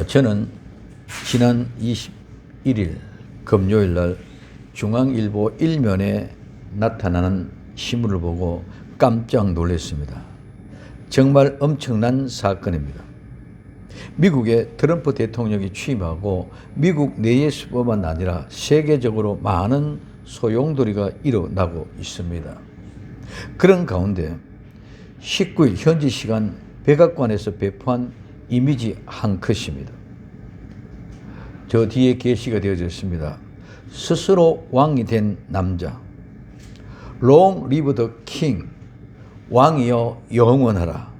저는 지난 21일 금요일 날 중앙일보 1면에 나타나는 신문을 보고 깜짝 놀랐습니다. 정말 엄청난 사건입니다. 미국의 트럼프 대통령이 취임하고 미국 내에서뿐만 아니라 세계적으로 많은 소용돌이가 일어나고 있습니다. 그런 가운데 19일 현지 시간 백악관에서 배포한 이미지 한 컷입니다. 저 뒤에 게시가 되어져 있습니다. 스스로 왕이 된 남자. Long live the king. 왕이여 영원하라.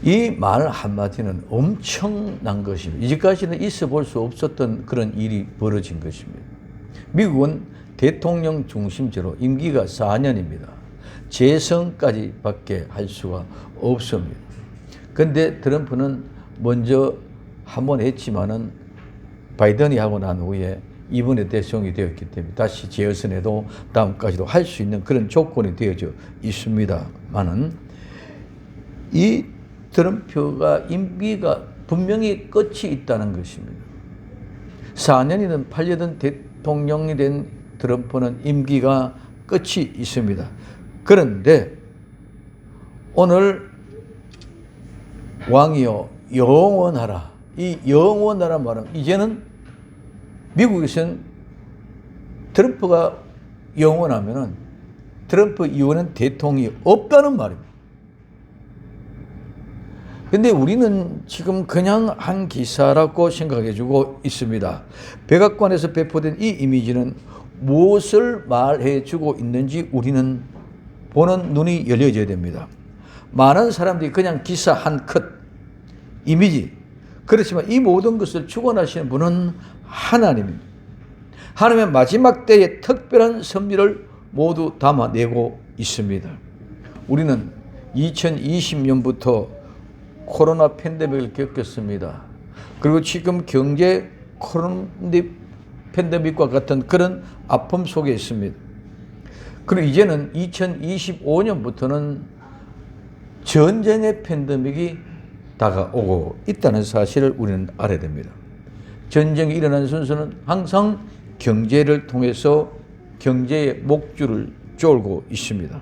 이 말 한마디는 엄청난 것입니다. 이제까지는 있어 볼 수 없었던 그런 일이 벌어진 것입니다. 미국은 대통령 중심제로 임기가 4년입니다. 재선까지 밖에 할 수가 없습니다. 그런데 트럼프는 먼저 한 번 했지만은 바이든이 하고 난 후에 이번에 대통령이 되었기 때문에 다시 재선에도 다음까지도 할 수 있는 그런 조건이 되어져 있습니다만은 이 트럼프가 임기가 분명히 끝이 있다는 것입니다. 4년이든 8년이든 대통령이 된 트럼프는 임기가 끝이 있습니다. 그런데 오늘 왕이여 영원하라. 이 영원하란 말은 이제는 미국에서는 트럼프가 영원하면은 트럼프 이후에는 대통령이 없다는 말입니다. 근데 우리는 지금 그냥 한 기사라고 생각해주고 있습니다. 백악관에서 배포된 이 이미지는 무엇을 말해주고 있는지 우리는 보는 눈이 열려져야 됩니다. 많은 사람들이 그냥 기사 한 컷, 이미지, 그렇지만 이 모든 것을 주관하시는 분은 하나님입니다. 하나님의 마지막 때의 특별한 섭리를 모두 담아내고 있습니다. 우리는 2020년부터 코로나 팬데믹을 겪었습니다. 그리고 지금 경제 코로나 팬데믹과 같은 그런 아픔 속에 있습니다. 그리고 이제는 2025년부터는 전쟁의 팬데믹이 다가오고 있다는 사실을 우리는 알아야 됩니다. 전쟁이 일어나는 순서는 항상 경제를 통해서 경제의 목줄을 쫄고 있습니다.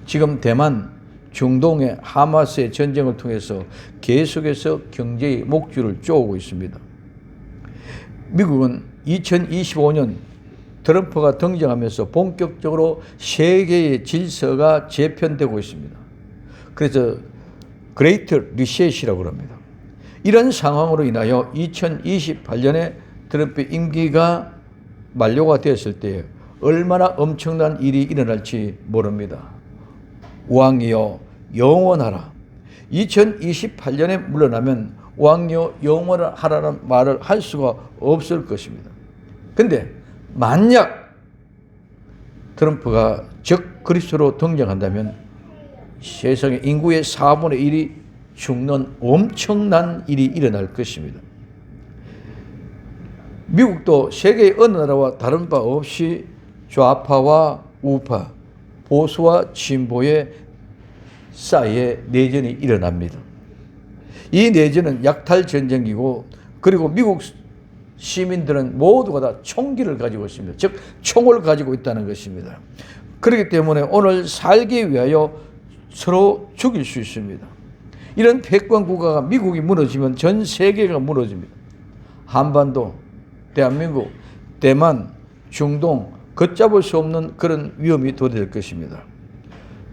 지금 대만, 중동의 하마스의 전쟁을 통해서 계속해서 경제의 목줄을 쪼고 있습니다. 미국은 2025년 트럼프가 등장하면서 본격적으로 세계의 질서가 재편되고 있습니다. 그래서 그레이트 리셋이라고 합니다. 이런 상황으로 인하여 2028년에 트럼프 임기가 만료가 되었을 때 얼마나 엄청난 일이 일어날지 모릅니다. 왕이여 영원하라. 2028년에 물러나면 왕이여 영원하라는 말을 할 수가 없을 것입니다. 근데 만약 트럼프가 적 그리스도로 등장한다면 세상의 인구의 4분의 1이 죽는 엄청난 일이 일어날 것입니다. 미국도 세계의 어느 나라와 다른 바 없이 좌파와 우파, 보수와 진보의 사이에 내전이 일어납니다. 이 내전은 약탈 전쟁이고 그리고 미국 시민들은 모두가 다 총기를 가지고 있습니다. 즉 총을 가지고 있다는 것입니다. 그렇기 때문에 오늘 살기 위하여 서로 죽일 수 있습니다. 이런 패권 국가가 미국이 무너지면 전 세계가 무너집니다. 한반도, 대한민국, 대만, 중동 걷잡을 수 없는 그런 위험이 도래될 것입니다.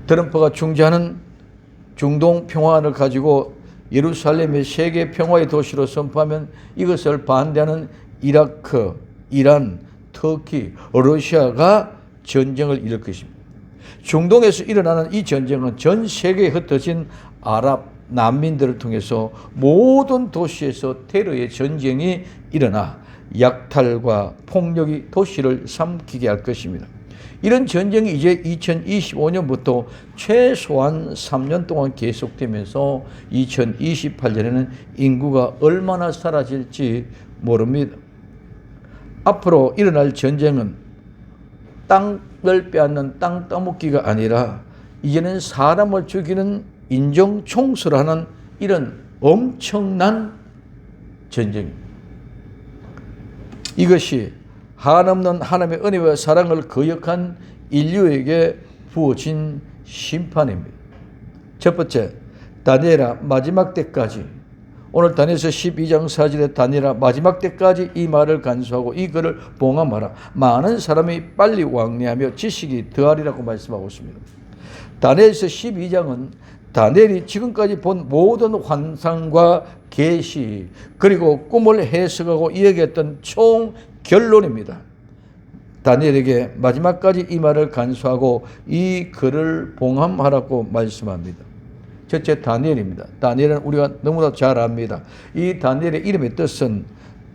트럼프가 중재하는 중동 평화를 가지고 예루살렘의 세계 평화의 도시로 선포하면 이것을 반대하는 이라크, 이란, 터키, 러시아가 전쟁을 일으킬 것입니다. 중동에서 일어나는 이 전쟁은 전 세계에 흩어진 아랍 난민들을 통해서 모든 도시에서 테러의 전쟁이 일어나 약탈과 폭력이 도시를 삼키게 할 것입니다. 이런 전쟁이 이제 2025년부터 최소한 3년 동안 계속되면서 2028년에는 인구가 얼마나 사라질지 모릅니다. 앞으로 일어날 전쟁은 땅을 빼앗는 땅 따먹기가 아니라 이제는 사람을 죽이는 인종 총수라는 이런 엄청난 전쟁입니다. 이것이 한없는 하나님의 은혜와 사랑을 거역한 인류에게 부어진 심판입니다. 첫 번째, 다니엘아 마지막 때까지, 오늘 다니엘서 12장 4절에 다니엘아 마지막 때까지 이 말을 간수하고 이 글을 봉함하라. 많은 사람이 빨리 왕래하며 지식이 더하리라고 말씀하고 있습니다. 다니엘서 12장은 다니엘이 지금까지 본 모든 환상과 계시 그리고 꿈을 해석하고 이야기했던 총 결론입니다. 다니엘에게 마지막까지 이 말을 간수하고 이 글을 봉함하라고 말씀합니다. 첫째, 다니엘입니다. 다니엘은 우리가 너무나 잘 압니다. 이 다니엘의 이름의 뜻은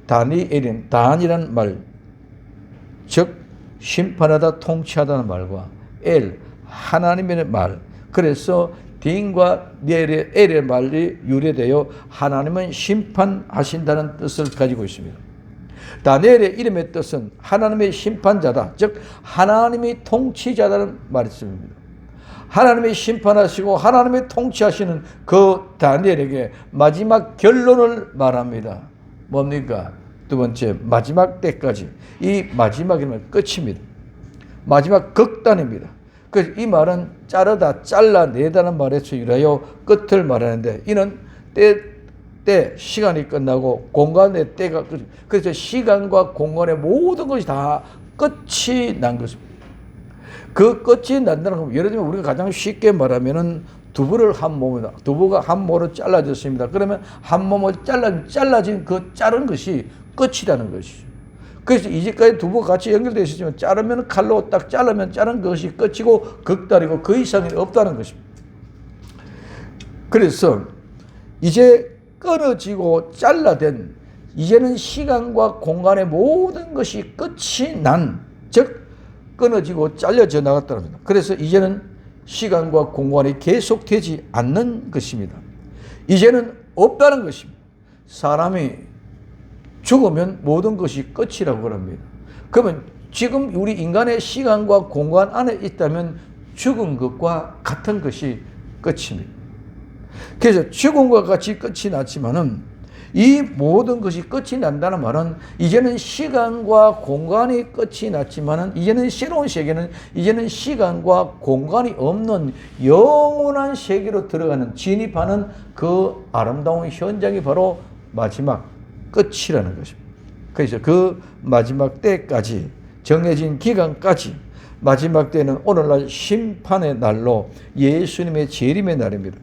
다니엘인 단이라는 말, 즉 심판하다 통치하다는 말과 엘, 하나님의 말, 그래서 딘과 엘의 말이 유래되어 하나님은 심판하신다는 뜻을 가지고 있습니다. 다니엘의 이름의 뜻은 하나님의 심판자다, 즉 하나님이 통치자라는 말씀입니다. 하나님이 심판하시고 하나님이 통치하시는 그 다니엘에게 마지막 결론을 말합니다. 뭡니까? 두 번째, 마지막 때까지. 이 마지막이면 끝입니다. 마지막 극단입니다. 그래서 이 말은 자르다, 잘라내다는 말에서 유래하여 끝을 말하는데, 이는 때 시간이 끝나고 공간의 때가 끝. 그래서 시간과 공간의 모든 것이 다 끝이 난 것입니다. 그 끝이 난다는 건 예를 들면 우리가 가장 쉽게 말하면은 두부를 한 몸이다. 두부가 한 몸으로 잘라졌습니다. 그러면 한 몸을 잘라진 그 자른 것이 끝이라는 것이죠. 그래서 이제까지 두부가 같이 연결되어 있었지만 자르면 칼로 딱 자르면 자른 것이 끝이고 극단이고 그 이상이 없다는 것입니다. 그래서 이제 끊어지고 잘라된, 이제는 시간과 공간의 모든 것이 끝이 난, 즉 끊어지고 잘려져 나갔다는 겁니다. 그래서 이제는 시간과 공간이 계속되지 않는 것입니다. 이제는 없다는 것입니다. 사람이 죽으면 모든 것이 끝이라고 합니다. 그러면 지금 우리 인간의 시간과 공간 안에 있다면 죽은 것과 같은 것이 끝입니다. 그래서 죽음과 같이 끝이 났지만은 이 모든 것이 끝이 난다는 말은 이제는 시간과 공간이 끝이 났지만은 이제는 새로운 세계는 이제는 시간과 공간이 없는 영원한 세계로 들어가는, 진입하는 그 아름다운 현장이 바로 마지막 끝이라는 것입니다. 그래서 그 마지막 때까지, 정해진 기간까지, 마지막 때는 오늘날 심판의 날로 예수님의 재림의 날입니다.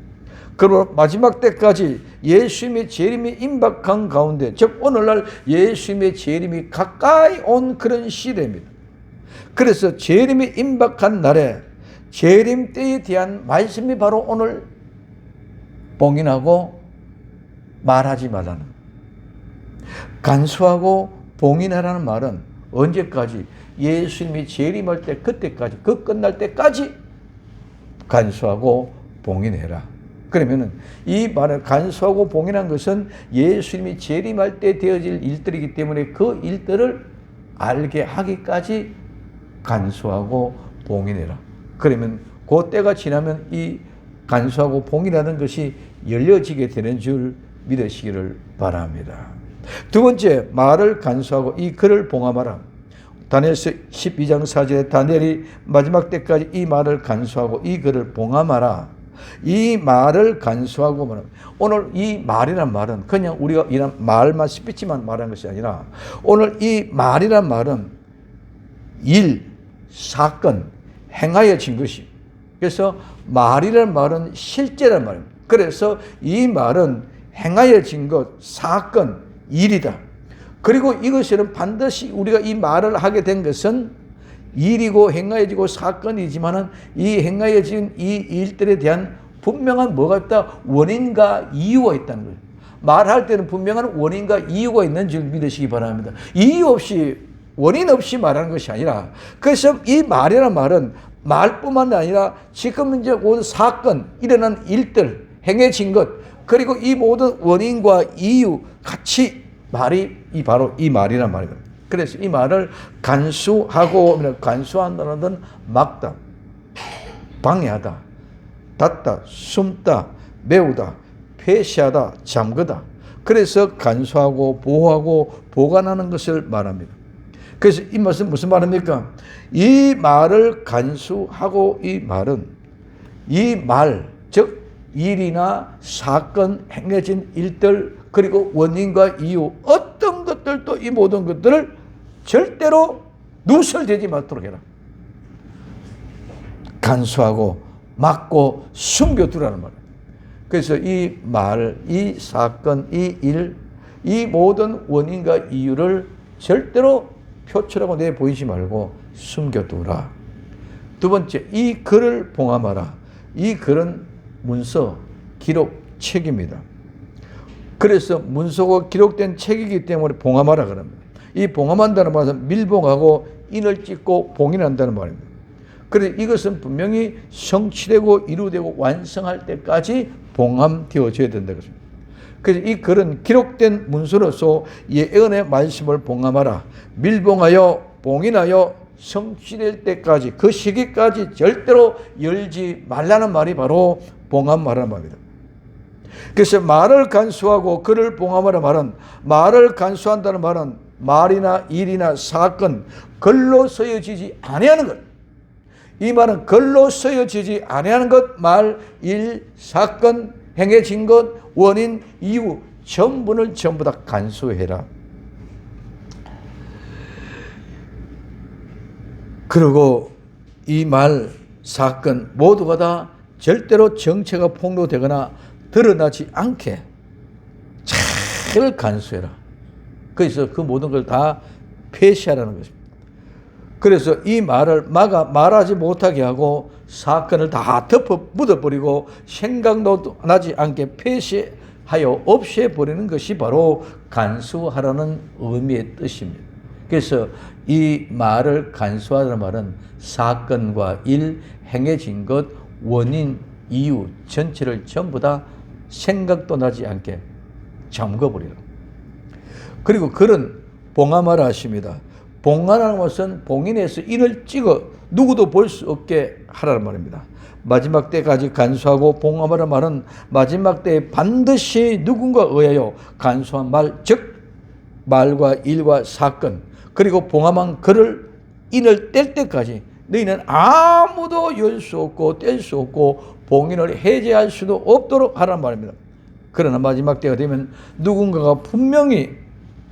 그리고 마지막 때까지 예수님의 재림이 임박한 가운데, 즉 오늘날 예수님의 재림이 가까이 온 그런 시대입니다. 그래서 재림이 임박한 날에 재림 때에 대한 말씀이 바로 오늘 봉인하고 말하지 말라는, 간수하고 봉인하라는 말은 언제까지? 예수님이 재림할 때 그때까지, 그 끝날 때까지 간수하고 봉인해라. 그러면은 이 말을 간수하고 봉인한 것은 예수님이 재림할 때 되어질 일들이기 때문에 그 일들을 알게 하기까지 간수하고 봉인해라. 그러면 그 때가 지나면 이 간수하고 봉인하는 것이 열려지게 되는 줄 믿으시기를 바랍니다. 두 번째, 말을 간수하고 이 글을 봉함하라. 다니엘서 12장 4절에 다니엘이 마지막 때까지 이 말을 간수하고 이 글을 봉함하라. 이 말을 간수하고 말합니다. 오늘 이 말이란 말은 그냥 우리가 이런 말만 스피치만 말하는 것이 아니라 오늘 이 말이란 말은 일, 사건, 행하여진 것이. 그래서 말이란 말은 실제란 말입니다. 그래서 이 말은 행하여진 것, 사건, 일이다. 그리고 이것은 반드시 우리가 이 말을 하게 된 것은 일이고 행하여지고 사건이지만은 이 행하여진 이 일들에 대한 분명한 뭐가 있다? 원인과 이유가 있다는 거예요. 말할 때는 분명한 원인과 이유가 있는 줄 믿으시기 바랍니다. 이유 없이, 원인 없이 말하는 것이 아니라, 그래서 이 말이라는 말은 말뿐만 아니라 지금 이제 모든 사건, 일어난 일들, 행해진 것, 그리고 이 모든 원인과 이유 같이 말이 바로 이 말이란 말입니다. 그래서 이 말을 간수하고, 간수한다는 건 막다, 방해하다, 닫다, 숨다, 메우다, 폐쇄하다, 잠그다. 그래서 간수하고 보호하고 보관하는 것을 말합니다. 그래서 이 말은 무슨 말입니까? 이 말을 간수하고 이 말은 이 말, 즉 일이나 사건, 행해진 일들, 그리고 원인과 이유, 어떤 것들도 이 모든 것들을 절대로 누설되지 않도록 해라. 간수하고 막고 숨겨두라는 말이에요. 그래서 이 말, 이 사건, 이 일, 이 모든 원인과 이유를 절대로 표출하고 내보이지 말고 숨겨두라. 두 번째, 이 글을 봉함하라. 이 글은 문서, 기록, 책입니다. 그래서 문서고 기록된 책이기 때문에 봉함하라 그럽니다. 이 봉함한다는 말은 밀봉하고 인을 찍고 봉인한다는 말입니다. 그래서 이것은 분명히 성취되고 이루되고 완성할 때까지 봉함되어져야 된다는 것입니다. 그래서 이 글은 기록된 문서로서 예언의 말씀을 봉함하라. 밀봉하여 봉인하여 성취될 때까지, 그 시기까지 절대로 열지 말라는 말이 바로 봉함하라는 말입니다. 그래서 말을 간수하고 글을 봉함하라 말은, 말을 간수한다는 말은 말이나 일이나 사건, 글로 쓰여지지 아니하는 것. 이 말은 글로 쓰여지지 아니하는 것, 말, 일, 사건, 행해진 것, 원인, 이유 전부를 전부 다 간수해라. 그리고 이 말, 사건 모두가 다 절대로 정체가 폭로되거나 드러나지 않게 잘 간수해라. 그래서 그 모든 걸 다 폐쇄하라는 것입니다. 그래서 이 말을 말하지 못하게 하고 사건을 다 덮어 묻어버리고 생각도 나지 않게 폐쇄하여 없애버리는 것이 바로 간수하라는 의미의 뜻입니다. 그래서 이 말을 간수하라는 말은 사건과 일, 행해진 것, 원인, 이유 전체를 전부 다 생각도 나지 않게 잠궈버리라. 그리고 글은 봉함하라 하십니다. 봉하라는 것은 봉인해서 인을 찍어 누구도 볼 수 없게 하라는 말입니다. 마지막 때까지 간수하고 봉함하라는 말은 마지막 때에 반드시 누군가에 의하여 간수한 말, 즉 말과 일과 사건, 그리고 봉함한 글을 인을 뗄 때까지 너희는 아무도 열 수 없고 뗄 수 없고 봉인을 해제할 수도 없도록 하라는 말입니다. 그러나 마지막 때가 되면 누군가가 분명히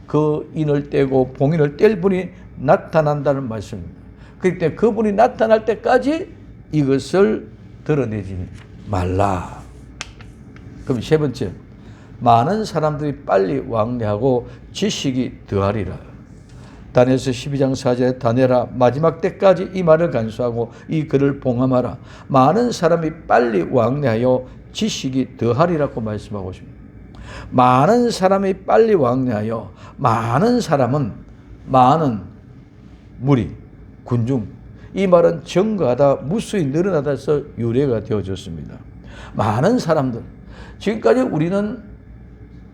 그 인을 떼고 봉인을 뗄 분이 나타난다는 말씀입니다. 그렇기 때문에 그분이 나타날 때까지 이것을 드러내지 말라. 그럼 세 번째, 많은 사람들이 빨리 왕래하고 지식이 더하리라. 다니엘서 12장 4절에 다니엘아 마지막 때까지 이 말을 간수하고 이 글을 봉함하라. 많은 사람이 빨리 왕래하여 지식이 더하리라고 말씀하고 있습니다. 많은 사람이 빨리 왕래하여, 많은 사람은 많은 무리, 군중, 이 말은 증가하다, 무수히 늘어나다 해서 유래가 되어졌습니다. 많은 사람들, 지금까지 우리는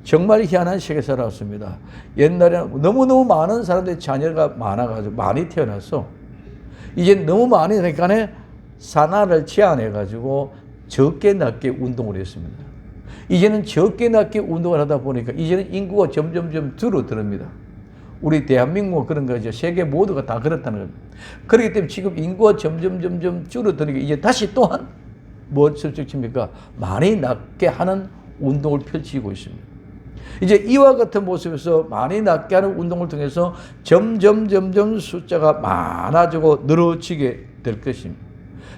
정말 희한한 세계에 살아왔습니다. 옛날에는 너무너무 많은 사람들이 자녀가 많아가지고 많이 태어났어. 이제 너무 많이 되니까 산하를 제한해가지고 적게 낮게 운동을 했습니다. 이제는 적게 낮게 운동을 하다 보니까 이제는 인구가 점점점 줄어듭니다. 우리 대한민국 그런 거죠. 세계 모두가 다 그렇다는 겁니다. 그렇기 때문에 지금 인구가 점점 줄어드니까 이제 다시 또한 뭘 설정칩니까? 많이 낮게 하는 운동을 펼치고 있습니다. 이제 이와 같은 모습에서 많이 낮게 하는 운동을 통해서 점점 숫자가 많아지고 늘어지게 될 것입니다.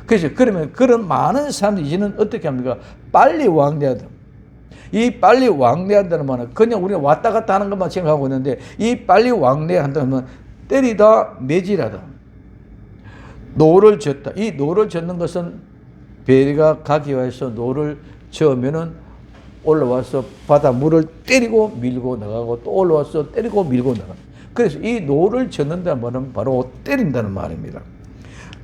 그래서 그러면 그런 많은 사람들이 이제는 어떻게 합니까? 빨리 왕래하다. 이 빨리 왕래한다는 말은 그냥 우리가 왔다 갔다 하는 것만 생각하고 있는데 이 빨리 왕래한다는 말은 때리다 매질하다. 노를 젓다. 이 노를 젓는 것은 배가 가기화해서 노를 저으면은 올라와서 바다 물을 때리고 밀고 나가고 또 올라와서 때리고 밀고 나가. 그래서 이 노를 젓는다는 말은 바로 때린다는 말입니다.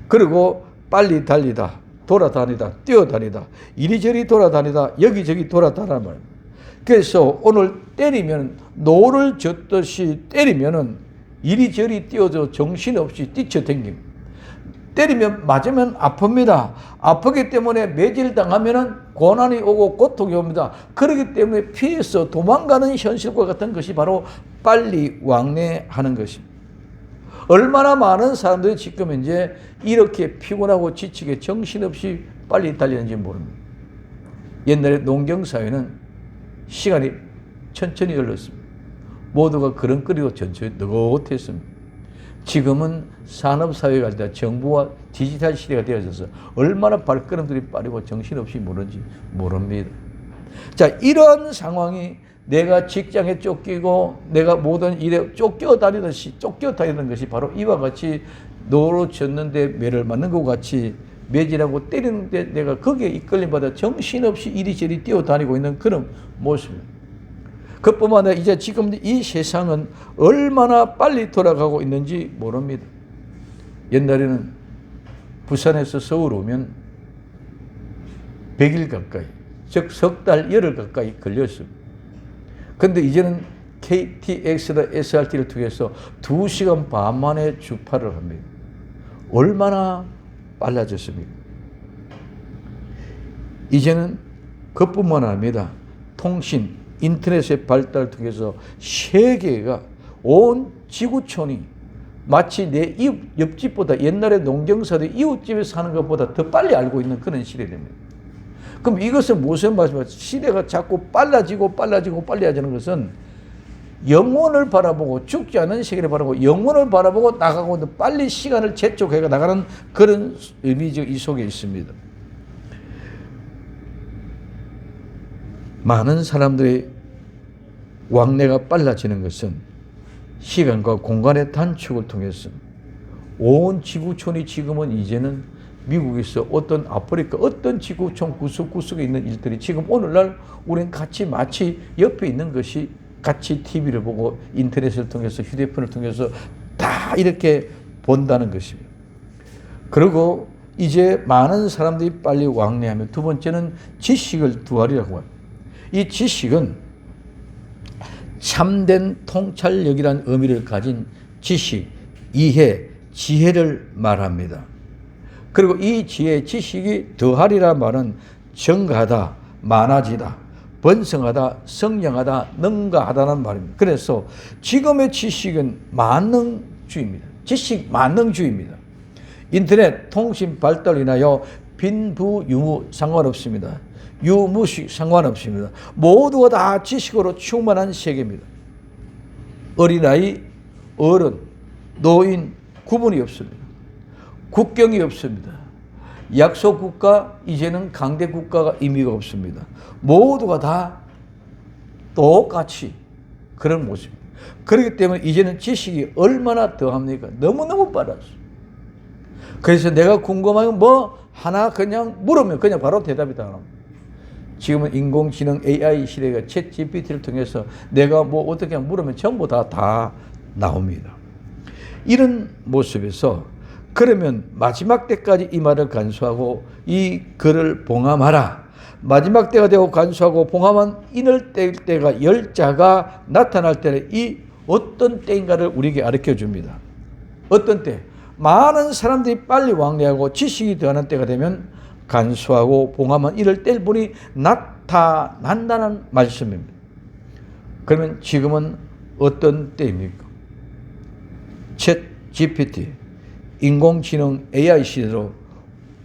그리고 빨리 달리다, 돌아다니다, 뛰어다니다, 이리저리 돌아다니다, 여기저기 돌아다니는 말입니다. 그래서 오늘 때리면 노를 젓듯이 때리면은 이리저리 뛰어서 정신없이 뛰쳐댕깁니다. 때리면 맞으면 아픕니다. 아프기 때문에 매질당하면은 고난이 오고 고통이 옵니다. 그렇기 때문에 피해서 도망가는 현실과 같은 것이 바로 빨리 왕래하는 것입니다. 얼마나 많은 사람들이 지금 이제 이렇게 피곤하고 지치게 정신없이 빨리 달리는지 모릅니다. 옛날에 농경사회는 시간이 천천히 흘렀습니다. 모두가 걸음걸이로 천천히 느긋했습니다. 지금은 산업사회가 아니라 정부와 디지털 시대가 되어져서 얼마나 발걸음들이 빠르고 정신없이 모르는지 모릅니다. 자, 이런 상황이 내가 직장에 쫓기고 내가 모든 일에 쫓겨다니는 것이 바로 이와 같이 노로 졌는데 매를 맞는 것 같이 매질하고 때리는데 내가 거기에 이끌림받아 정신없이 이리저리 뛰어다니고 있는 그런 모습입니다. 그뿐만 아니라 이제 지금 이 세상은 얼마나 빨리 돌아가고 있는지 모릅니다. 옛날에는 부산에서 서울 오면 100일 가까이, 즉 석 달, 열흘 가까이 걸렸습니다. 그런데 이제는 KTX나 SRT를 통해서 2시간 반 만에 주파를 합니다. 얼마나 빨라졌습니까? 이제는 그뿐만 아니라 통신, 인터넷의 발달을 통해서 세계가 온 지구촌이 마치 내 옆집보다 옛날에 농경사들이 이웃집에 사는 것보다 더 빨리 알고 있는 그런 시대입니다. 그럼 이것은 무슨 말씀이냐? 시대가 자꾸 빨라지고 빨라지는 것은 영혼을 바라보고 죽지 않은 세계를 바라보고 영혼을 바라보고 나가고 빨리 시간을 재촉해 나가는 그런 의미적 이 속에 있습니다. 많은 사람들의 왕래가 빨라지는 것은 시간과 공간의 단축을 통해서 온 지구촌이 지금은 이제는 미국에서 어떤 아프리카 어떤 지구촌 구석구석에 있는 일들이 지금 오늘날 우리는 같이 마치 옆에 있는 것이 같이 TV를 보고 인터넷을 통해서 휴대폰을 통해서 다 이렇게 본다는 것입니다. 그리고 이제 많은 사람들이 빨리 왕래하면 두 번째는 지식을 두하리라고 합니다. 이 지식은 참된 통찰력이라는 의미를 가진 지식, 이해, 지혜를 말합니다. 그리고 이 지혜, 지식이 더하리라 말은 증가하다, 많아지다, 번성하다, 성령하다, 능가하다는 말입니다. 그래서 지금의 지식은 만능주의입니다. 지식 만능주의입니다. 인터넷 통신 발달로 인하여 빈부 유무 상관없습니다. 유무식 상관없습니다. 모두가 다 지식으로 충만한 세계입니다. 어린아이, 어른, 노인 구분이 없습니다. 국경이 없습니다. 약소국가, 이제는 강대국가가 의미가 없습니다. 모두가 다 똑같이 그런 모습입니다. 그렇기 때문에 이제는 지식이 얼마나 더합니까? 너무너무 빨랐어요. 그래서 내가 궁금하면 뭐 하나 그냥 물으면 그냥 바로 대답이 다 나옵니다. 지금은 인공지능 AI 시대가 챗GPT를 통해서 내가 뭐 어떻게 물으면 전부 다 나옵니다. 이런 모습에서 그러면 마지막 때까지 이 말을 간수하고 이 글을 봉함하라. 마지막 때가 되고 간수하고 봉함한 인을 뗄 때가 열자가 나타날 때는 이 어떤 때인가를 우리에게 가르쳐 줍니다. 어떤 때? 많은 사람들이 빨리 왕래하고 지식이 더하는 때가 되면 간수하고 봉함한 이를 뗄 분이 나타난다는 말씀입니다. 그러면 지금은 어떤 때입니까? 챗 GPT, 인공지능 AI 시대로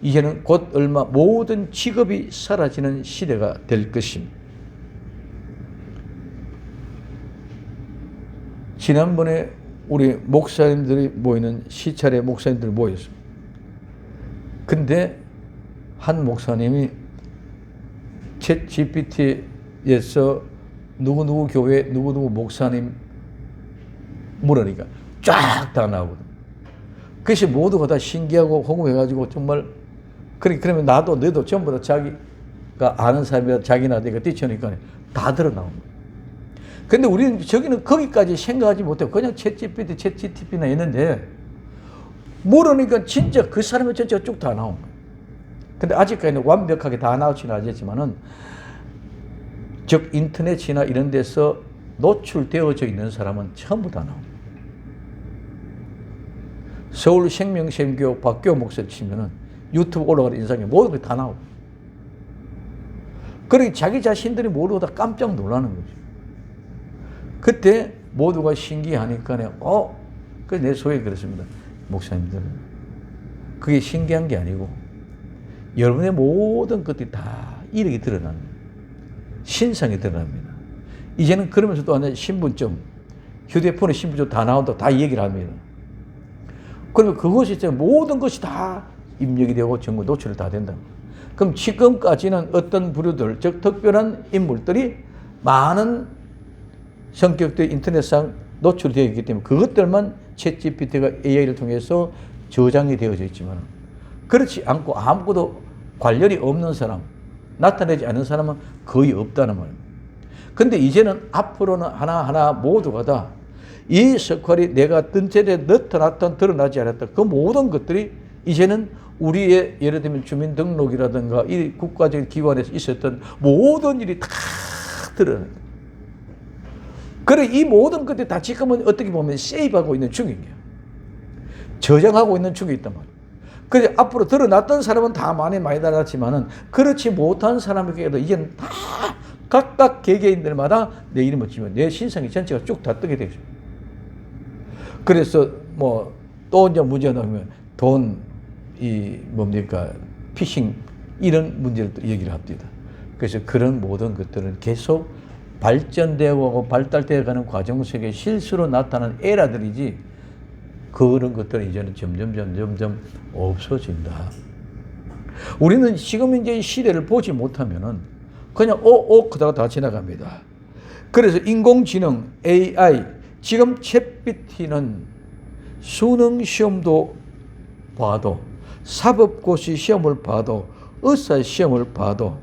이제는 곧 얼마 모든 직업이 사라지는 시대가 될 것입니다. 지난번에 우리 목사님들이 모이는 시찰에 목사님들이 모였습니다. 근데 한 목사님이 챗 GPT에서 누구누구 교회 누구누구 목사님 물으니까 쫙 다 나오거든. 그것이 모두가 다 신기하고 호응해가지고 정말 그러면 나도 너도 전부 다 자기가 아는 사람이라 자기나 내가 뛰쳐니까 다 드러 나옵니다. 근데 우리는 저기는 거기까지 생각하지 못하고 그냥 챗 GPT나 했는데 모르니까 진짜 그 사람의 전체가 쭉 다 나옵니다. 근데 아직까지는 완벽하게 다 나오지는 않았지만은 즉 인터넷이나 이런 데서 노출되어져 있는 사람은 전부 다 나옵니다. 서울 생명샘교 박교 목사를 치면은 유튜브 올라가는 인상에 모든 게 다 나옵니다. 그러니 자기 자신들이 모두가 다 깜짝 놀라는 거죠. 그때 모두가 신기하니까 그래서 내 소위 그렇습니다. 목사님들은 그게 신기한 게 아니고 여러분의 모든 것들이 다 이력이 드러납니다. 신상이 드러납니다. 이제는 그러면서 또 하나 신분증, 휴대폰에 신분증 다 나온다, 다 얘기를 합니다. 그러면 그것이 이제 모든 것이 다 입력이 되고 정보 노출이 다 된다. 그럼 지금까지는 어떤 부류들, 즉 특별한 인물들이 많은 성격들이 인터넷상 노출되어 있기 때문에 그것들만 챗GPT가 AI를 통해서 저장이 되어져 있지만 그렇지 않고 아무것도 관련이 없는 사람, 나타내지 않는 사람은 거의 없다는 말입니다. 근데 이제는 앞으로는 하나하나 모두가 다 이 석활이 내가 뜬전에 나타났던 드러나지 않았던 그 모든 것들이 이제는 우리의 예를 들면 주민등록이라든가 이 국가적인 기관에서 있었던 모든 일이 다 드러납니다. 그래 이 모든 것들이 다 지금은 어떻게 보면 세이브하고 있는 중인 거예요. 저장하고 있는 중에 있단 말이에요. 그래서 앞으로 드러났던 사람은 다 많이 달았지만은 그렇지 못한 사람에게도 이제는 다 각각 개개인들마다 내 이름을 지면 내 신상이 전체가 쭉 다 뜨게 되죠. 그래서 또 이제 문제가 나오면 피싱 이런 문제를 또 얘기를 합니다. 그래서 그런 모든 것들은 계속 발전되고 발달되어 가는 과정 속에 실수로 나타난 에러들이지 그런 것들은 이제는 점점 없어진다. 우리는 지금 이제 이 시대를 보지 못하면은 그냥 그다가 다 지나갑니다. 그래서 인공지능 AI 지금 챗GPT는 수능 시험도 봐도 사법고시 시험을 봐도 의사 시험을 봐도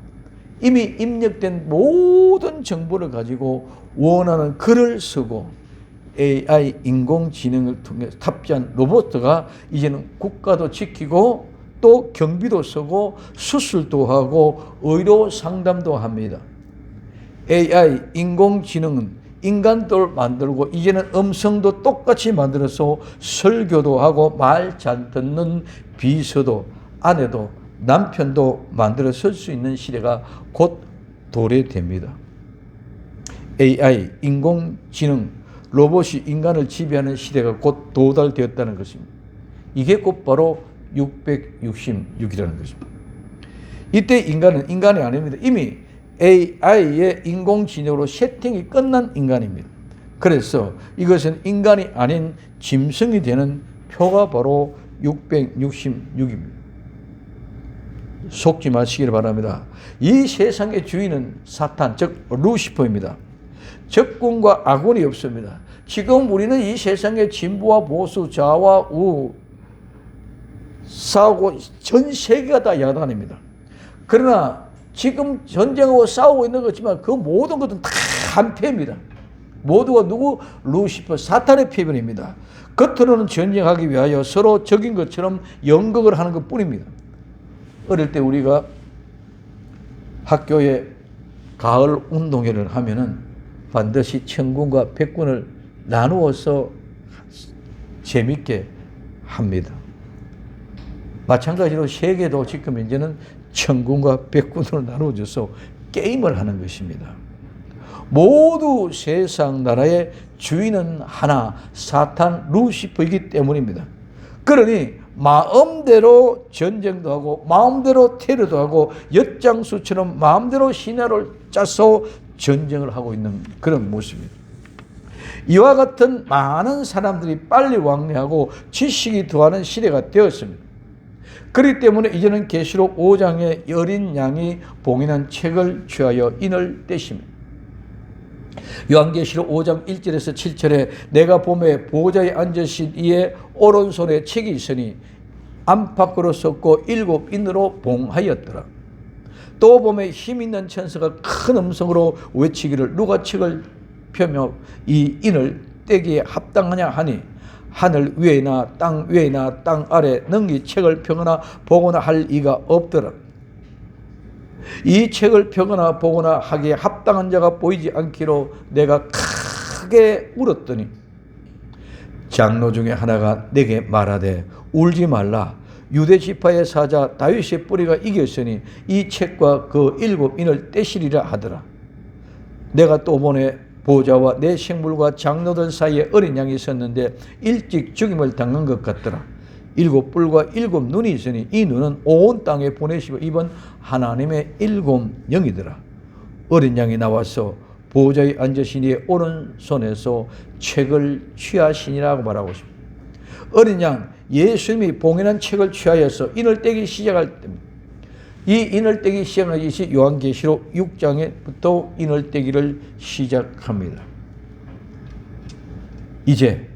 이미 입력된 모든 정보를 가지고 원하는 글을 쓰고 AI 인공지능을 통해 탑재한 로봇가 이제는 국가도 지키고 또 경비도 쓰고 수술도 하고 의료 상담도 합니다. AI 인공지능은 인간도 만들고 이제는 음성도 똑같이 만들어서 설교도 하고 말 잘 듣는 비서도 아내도 남편도 만들어 쓸 수 있는 시대가 곧 도래됩니다. AI 인공지능 로봇이 인간을 지배하는 시대가 곧 도달되었다는 것입니다. 이게 곧바로 666이라는 것입니다. 이때 인간은 인간이 아닙니다. 이미 AI의 인공지능으로 세팅이 끝난 인간입니다. 그래서 이것은 인간이 아닌 짐승이 되는 표가 바로 666입니다. 속지 마시기를 바랍니다. 이 세상의 주인은 사탄, 즉 루시퍼입니다. 적군과 아군이 없습니다. 지금 우리는 이 세상의 진보와 보수, 좌와 우 싸우고 전 세계가 다 야단입니다. 그러나 지금 전쟁하고 싸우고 있는 거지만 그 모든 것은 다 한패입니다. 모두가 누구? 루시퍼, 사탄의 패변입니다. 겉으로는 전쟁하기 위하여 서로 적인 것처럼 연극을 하는 것 뿐입니다. 어릴 때 우리가 학교에 가을 운동회를 하면은 반드시 천군과 백군을 나누어서 재밌게 합니다. 마찬가지로 세계도 지금 이제는 천군과 백군으로 나누어져서 게임을 하는 것입니다. 모두 세상 나라의 주인은 하나, 사탄 루시퍼이기 때문입니다. 그러니 마음대로 전쟁도 하고 마음대로 테러도 하고 엿장수처럼 마음대로 시나리오를 짜서 전쟁을 하고 있는 그런 모습입니다. 이와 같은 많은 사람들이 빨리 왕래하고 지식이 더하는 시대가 되었습니다. 그렇기 때문에 이제는 계시록 5장에 어린 양이 봉인한 책을 취하여 인을 떼십니다. 요한계시록 5장 1절에서 7절에 내가 봄에 보좌에 앉으신 이의 오른손에 책이 있으니 안팎으로 섞고 7인으로 봉하였더라. 또 봄에 힘있는 천사가 큰 음성으로 외치기를 누가 책을 펴며 이 인을 떼기에 합당하냐 하니 하늘 위에나 땅 위에나 땅 아래 능히 책을 펴거나 보거나 할 이가 없더라. 이 책을 펴거나 보거나 하기에 합당한 자가 보이지 않기로 내가 크게 울었더니 장로 중에 하나가 내게 말하되 울지 말라 유대 지파의 사자 다윗의 뿌리가 이겼으니 이 책과 그 7인을 떼시리라 하더라. 내가 또 보내 보좌와 내 생물과 장로들 사이에 어린 양이 있었는데 일찍 죽임을 당한 것 같더라. 7뿔과 7눈이 있으니 이 눈은 온 땅에 보내시고 이번 하나님의 7영이더라. 어린 양이 나와서 보좌에 앉으시니 오른손에서 책을 취하시니라고 말하고 있습니다. 어린 양, 예수님이 봉인한 책을 취하여서 인을 떼기 시작할 때입니다. 이 인을 떼기 시작하는 것이 요한계시록 6장에부터 인을 떼기를 시작합니다. 이제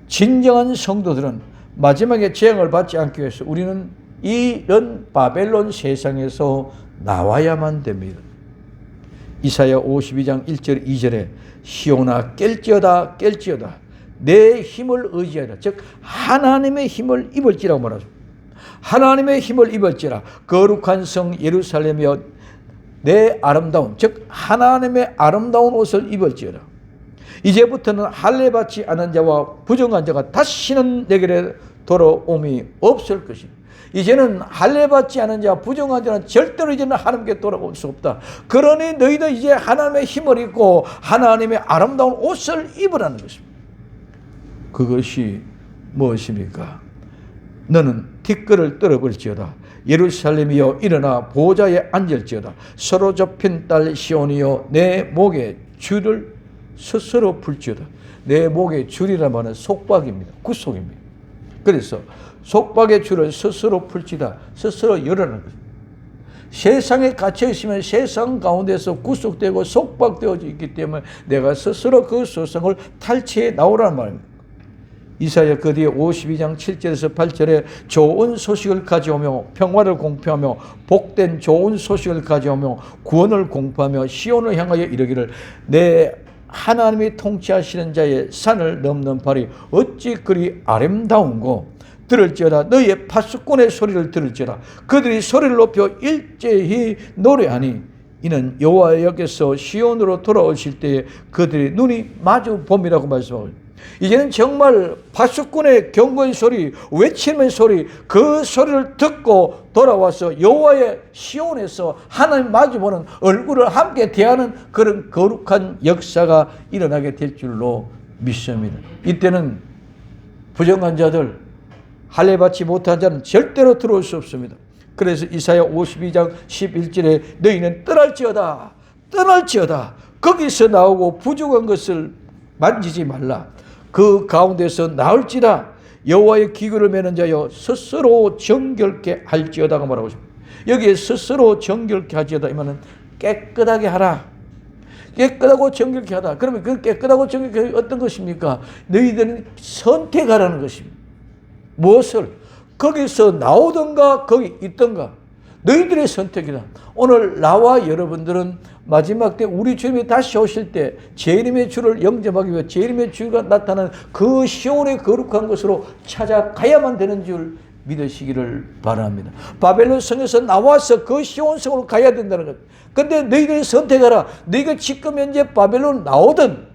진정한 성도들은 마지막에 재앙을 받지 않기 위해서 우리는 이런 바벨론 세상에서 나와야만 됩니다. 이사야 52장 1절 2절에 시온아 깰지어다 깰지어다 내 힘을 의지하라. 즉 하나님의 힘을 입을지라고 말하죠. 하나님의 힘을 입을지라. 거룩한 성 예루살렘이여 내 아름다운 즉 하나님의 아름다운 옷을 입을지어라. 이제부터는 할례 받지 않은 자와 부정한 자가 다시는 내게 돌아옴이 없을 것이다. 이제는 할례 받지 않은 자, 부정한 자는 절대로 이제는 하나님께 돌아올 수 없다. 그러니 너희도 이제 하나님의 힘을 입고 하나님의 아름다운 옷을 입으라는 것입니다. 그것이 무엇입니까? 너는 티끌을 떨어버릴지어다. 예루살렘이여 일어나 보좌에 앉을지어다. 서로 접힌 딸 시온이여 내 목에 줄을 스스로 풀지어다. 내 목에 줄이란 말은 속박입니다. 구속입니다. 그래서 속박의 줄을 스스로 풀지다. 스스로 열어라는 것입니다. 세상에 갇혀 있으면 세상 가운데서 구속되고 속박되어져 있기 때문에 내가 스스로 그 소성을 탈취해 나오라는 말입니다. 이사야 그 뒤에 52장 7절에서 8절에 좋은 소식을 가져오며 평화를 공표하며 복된 좋은 소식을 가져오며 구원을 공포하며 시온을 향하여 이르기를 내 하나님이 통치하시는 자의 산을 넘는 발이 어찌 그리 아름다운고 들을지어다. 너희의 파수꾼의 소리를 들을지어다. 그들이 소리를 높여 일제히 노래하니 이는 여호와께서 시온으로 돌아오실 때에 그들의 눈이 마주 봄이라고 말씀하고 이제는 정말 파수꾼의 경고의 소리, 외치는 소리, 그 소리를 듣고 돌아와서 여호와의 시온에서 하나님 마주보는 얼굴을 함께 대하는 그런 거룩한 역사가 일어나게 될 줄로 믿습니다. 이때는 부정한 자들, 할례 받지 못한 자는 절대로 들어올 수 없습니다. 그래서 이사야 52장 11절에 너희는 떠날지어다 떠날지어다 거기서 나오고 부족한 것을 만지지 말라. 그 가운데서 나올지라 여호와의 기구를 매는 자여 스스로 정결케 할지어다가 말하고 있습니다. 여기에 스스로 정결케 할지어다 이 말은 깨끗하게 하라. 깨끗하고 정결케 하다. 그러면 그 깨끗하고 정결케 어떤 것입니까? 너희들은 선택하라는 것입니다. 무엇을? 거기서 나오든가 거기 있든가 너희들의 선택이다. 오늘 나와 여러분들은 마지막 때 우리 주님이 다시 오실 때 재림의 주를 영접하기 위해 재림의 주가 나타나는 그 시온의 거룩한 것으로 찾아가야만 되는 줄 믿으시기를 바랍니다. 바벨론 성에서 나와서 그 시온 성으로 가야 된다는 것. 근데 너희들이 선택하라. 너희가 지금 현재 바벨론 나오든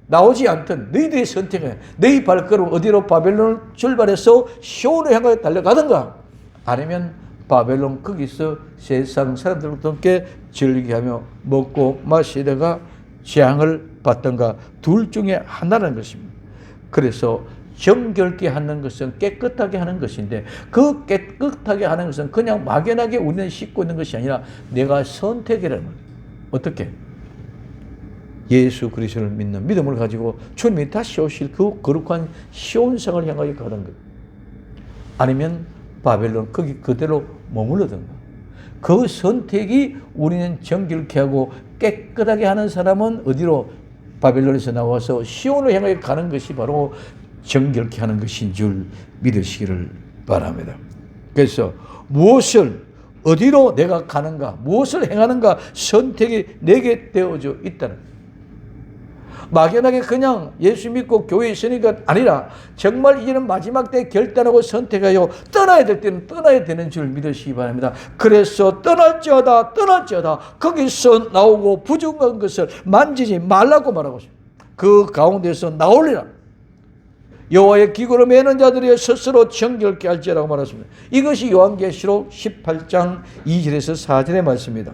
나오지 않든 너희들이 선택해. 너희 발걸음 어디로 바벨론을 출발해서 시온을 향하여 달려가든가 아니면 바벨론 거기서 세상 사람들과 함께 즐기하며 먹고 마시다가 재앙을 받던가 둘 중에 하나라는 것입니다. 그래서 정결케 하는 것은 깨끗하게 하는 것인데 그 깨끗하게 하는 것은 그냥 막연하게 우리는 씻고 있는 것이 아니라 내가 선택이라는 거예요. 어떻게? 예수 그리스도를 믿는 믿음을 가지고 주님이 다시 오실 그 거룩한 시온성을 향하여 가는 것. 아니면 바벨론 거기 그대로 머무르든가. 그 선택이 우리는 정결케 하고 깨끗하게 하는 사람은 어디로? 바벨론에서 나와서 시온을 향하여 가는 것이 바로 정결케 하는 것인 줄 믿으시기를 바랍니다. 그래서 무엇을 어디로 내가 가는가 무엇을 행하는가 선택이 내게 되어져 있다는 막연하게 그냥 예수 믿고 교회에 있으니까 아니라 정말 이제는 마지막 때 결단하고 선택하여 떠나야 될 때는 떠나야 되는 줄 믿으시기 바랍니다. 그래서 떠날지어다 떠날지어다 거기서 나오고 부족한 것을 만지지 말라고 말하고 있습니다. 그 가운데서 나올리라. 여호와의 기구로 매는 자들이 스스로 정결케 할지라고 말했습니다. 이것이 요한계시록 18장 2절에서 4절의 말씀입니다.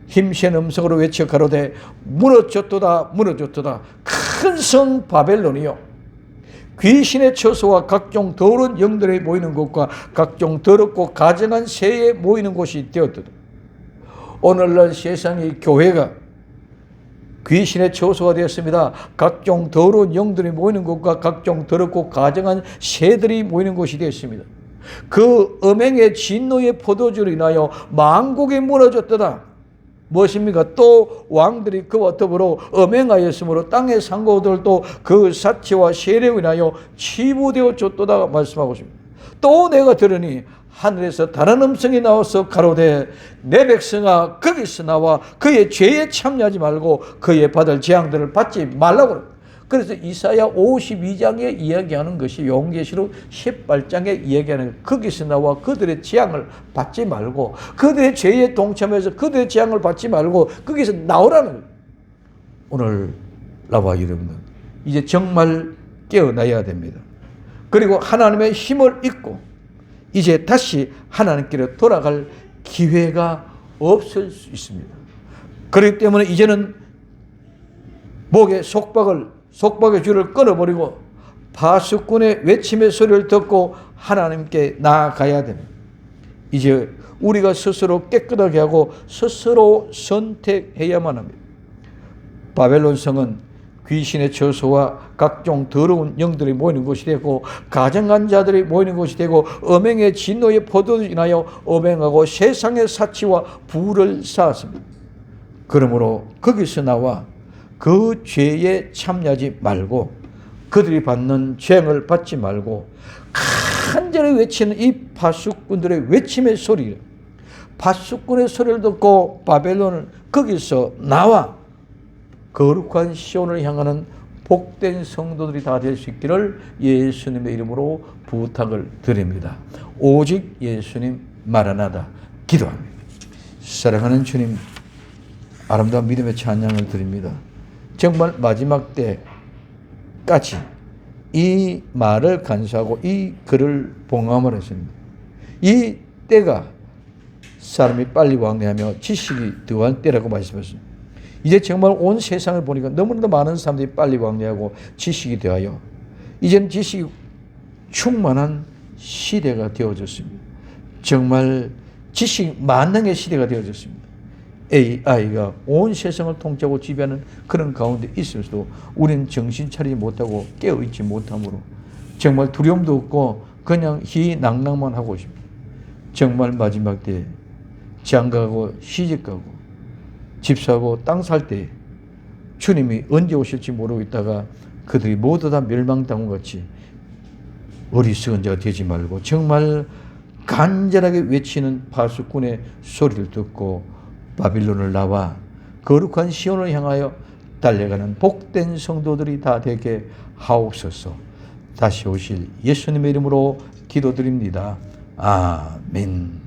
힘센 음성으로 외쳐 가로되 무너졌도다 무너졌도다. 큰 성 바벨론이요, 귀신의 처소와 각종 더러운 영들이 모이는 곳과 각종 더럽고 가증한 새에 모이는 곳이 되었도다. 오늘날 세상의 교회가 귀신의 처소가 되었습니다. 각종 더러운 영들이 모이는 곳과 각종 더럽고 가증한 새들이 모이는 곳이 되었습니다. 그 음행의 진노의 포도주로 인하여 만국이 무너졌도다. 무엇입니까? 또 왕들이 그와 더불어 음행하였으므로 땅의 상고들도 그 사치와 세례로 인하여 치부되어졌도다 말씀하고 있습니다. 또 내가 들으니 하늘에서 다른 음성이 나와서 가로되 내 백성아 거기서 나와 그의 죄에 참여하지 말고 그의 받을 재앙들을 받지 말라고. 그래서 이사야 52장에 이야기하는 것이 요한계시록 18장에 이야기하는 거기서 나와 그들의 재앙을 받지 말고 그들의 죄에 동참해서 그들의 재앙을 받지 말고 거기서 나오라는 거예요. 오늘 나와 여러분들 이제 정말 깨어나야 됩니다. 그리고 하나님의 힘을 잊고 이제 다시 하나님께로 돌아갈 기회가 없을 수 있습니다. 그렇기 때문에 이제는 목에 속박의 줄을 끊어버리고 파수꾼의 외침의 소리를 듣고 하나님께 나아가야 됩니다. 이제 우리가 스스로 깨끗하게 하고 스스로 선택해야만 합니다. 바벨론 성은 귀신의 처소와 각종 더러운 영들이 모이는 곳이 되고 가증한 자들이 모이는 곳이 되고 음행의 진노의 포도를 인하여 음행하고 세상의 사치와 부를 쌓았습니다. 그러므로 거기서 나와 그 죄에 참여하지 말고 그들이 받는 재앙을 받지 말고 간절히 외치는 이 파수꾼들의 외침의 소리, 파수꾼의 소리를 듣고 바벨론은 거기서 나와 거룩한 시온을 향하는 복된 성도들이 다 될 수 있기를 예수님의 이름으로 부탁을 드립니다. 오직 예수님 마라나다 기도합니다. 사랑하는 주님, 아름다운 믿음의 찬양을 드립니다. 정말 마지막 때까지 이 말을 간수하고 이 글을 봉함을 했습니다. 이 때가 사람이 빨리 왕래하며 지식이 더한 때라고 말씀하셨습니다. 이제 정말 온 세상을 보니까 너무나도 많은 사람들이 빨리 왕래하고 지식이 되어요. 이제는 지식이 충만한 시대가 되어졌습니다. 정말 지식 만능의 시대가 되어졌습니다. AI가 온 세상을 통치하고 지배하는 그런 가운데 있을수도 우리는 정신 차리지 못하고 깨어있지 못하므로 정말 두려움도 없고 그냥 희낭낭만 하고 있습니다. 정말 마지막 때에 장가가고 시집가고 집 사고 땅 살 때 주님이 언제 오실지 모르고 있다가 그들이 모두 다 멸망당한 같이 어리석은 자가 되지 말고 정말 간절하게 외치는 파수꾼의 소리를 듣고 바빌론을 나와 거룩한 시온을 향하여 달려가는 복된 성도들이 다 되게 하옵소서. 다시 오실 예수님의 이름으로 기도드립니다. 아멘.